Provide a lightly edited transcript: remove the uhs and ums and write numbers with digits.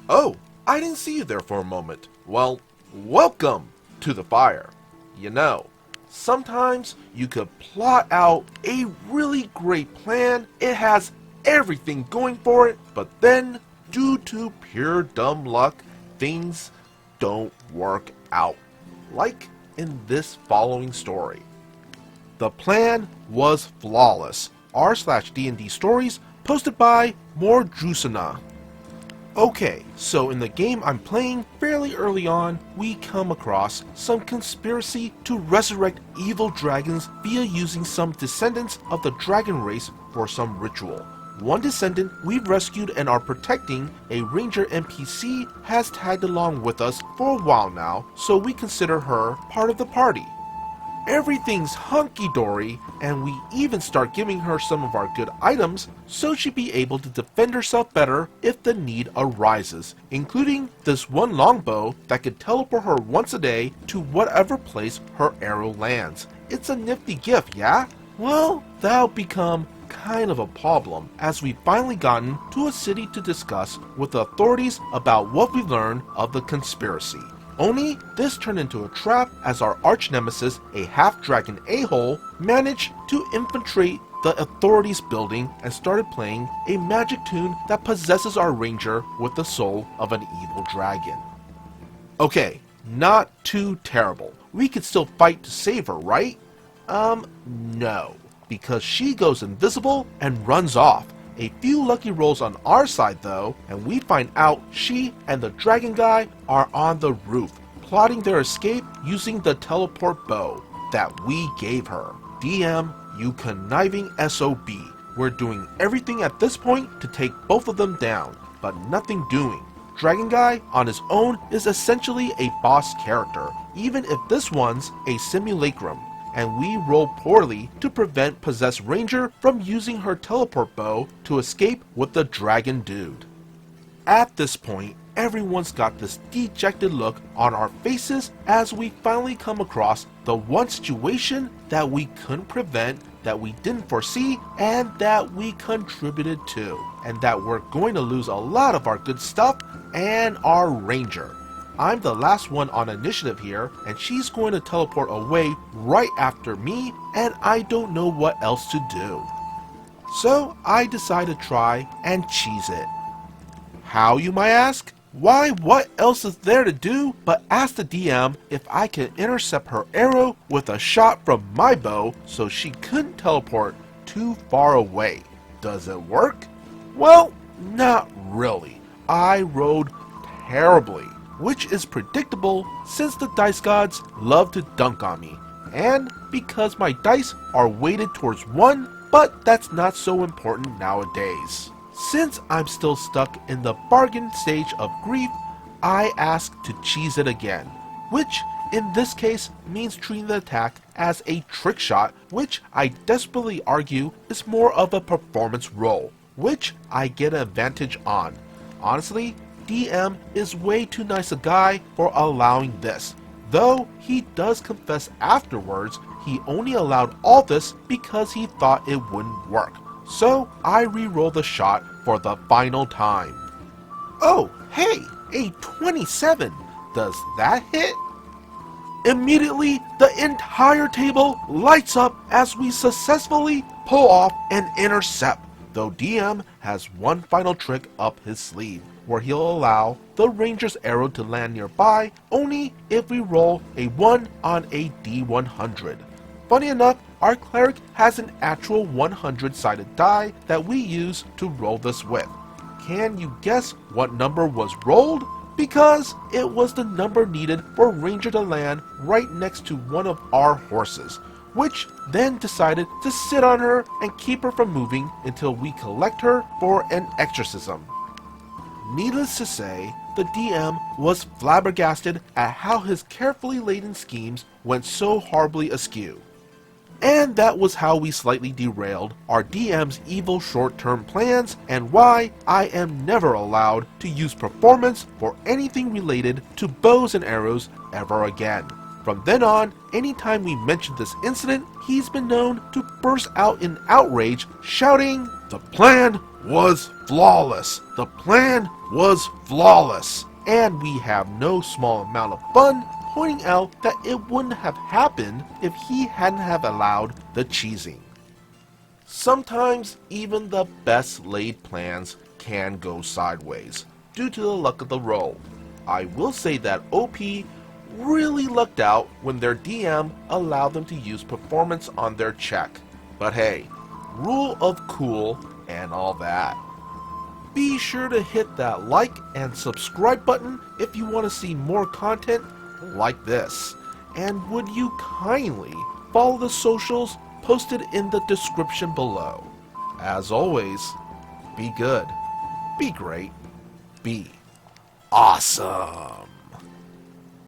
Oh, I didn't see you there for a moment. Well, welcome to the fire. You know, sometimes you could plot out a really great plan, it has everything going for it, but then, due to pure dumb luck, things don't work out. Like in this following story. The plan was flawless. r/dndstories posted by More Drusana. Okay, so in the game I'm playing fairly early on, we come across some conspiracy to resurrect evil dragons via using some descendants of the dragon race for some ritual. One descendant we've rescued and are protecting, a ranger NPC, has tagged along with us for a while now, so we consider her part of the party. Everything's hunky-dory, and we even start giving her some of our good items so she'd be able to defend herself better if the need arises, including this one longbow that could teleport her once a day to whatever place her arrow lands. It's a nifty gift, yeah? Well, that'll become kind of a problem as we've finally gotten to a city to discuss with the authorities about what we learned of the conspiracy. Only this turned into a trap as our arch-nemesis, a half-dragon a-hole, managed to infiltrate the authorities' building and started playing a magic tune that possesses our ranger with the soul of an evil dragon. Okay, not too terrible. We could still fight to save her, right? No. Because she goes invisible and runs off. A few lucky rolls on our side though, and we find out she and the dragon guy are on the roof, plotting their escape using the teleport bow that we gave her. DM, you conniving SOB. We're doing everything at this point to take both of them down, but nothing doing. Dragon Guy on his own is essentially a boss character, even if this one's a simulacrum, and we roll poorly to prevent Possessed Ranger from using her teleport bow to escape with the dragon dude. At this point, everyone's got this dejected look on our faces as we finally come across the one situation that we couldn't prevent, that we didn't foresee, and that we contributed to, and that we're going to lose a lot of our good stuff and our ranger. I'm the last one on initiative here, and she's going to teleport away right after me, and I don't know what else to do. So I decide to try and cheese it. How, you might ask? Why, what else is there to do but ask the DM if I can intercept her arrow with a shot from my bow so she couldn't teleport too far away. Does it work? Well, not really. I rolled terribly, which is predictable since the dice gods love to dunk on me, and because my dice are weighted towards 1, but that's not so important nowadays. Since I'm still stuck in the bargain stage of grief, I ask to cheese it again, which in this case means treating the attack as a trick shot, which I desperately argue is more of a performance roll, which I get an advantage on. Honestly, DM is way too nice a guy for allowing this, though he does confess afterwards he only allowed all this because he thought it wouldn't work. So I re-roll the shot for the final time. Oh, hey, a 27. Does that hit? Immediately, the entire table lights up as we successfully pull off an intercept, though DM has one final trick up his sleeve, where he'll allow the ranger's arrow to land nearby only if we roll a 1 on a D100. Funny enough, our cleric has an actual 100-sided die that we use to roll this with. Can you guess what number was rolled? Because it was the number needed for Ranger to land right next to one of our horses, which then decided to sit on her and keep her from moving until we collect her for an exorcism. Needless to say, the DM was flabbergasted at how his carefully laden schemes went so horribly askew. And that was how we slightly derailed our DM's evil short-term plans, and why I am never allowed to use performance for anything related to bows and arrows ever again. From then on, anytime we mention this incident, he's been known to burst out in outrage, shouting, "The plan was flawless. The plan was flawless. And we have no small amount of fun pointing out that it wouldn't have happened if he hadn't have allowed the cheesing. Sometimes even the best laid plans can go sideways due to the luck of the roll. I will say that OP really lucked out when their DM allowed them to use performance on their check. But hey, rule of cool and all that. Be sure to hit that like and subscribe button if you want to see more content like this. And would you kindly follow the socials posted in the description below. As always, be good, be great, be awesome.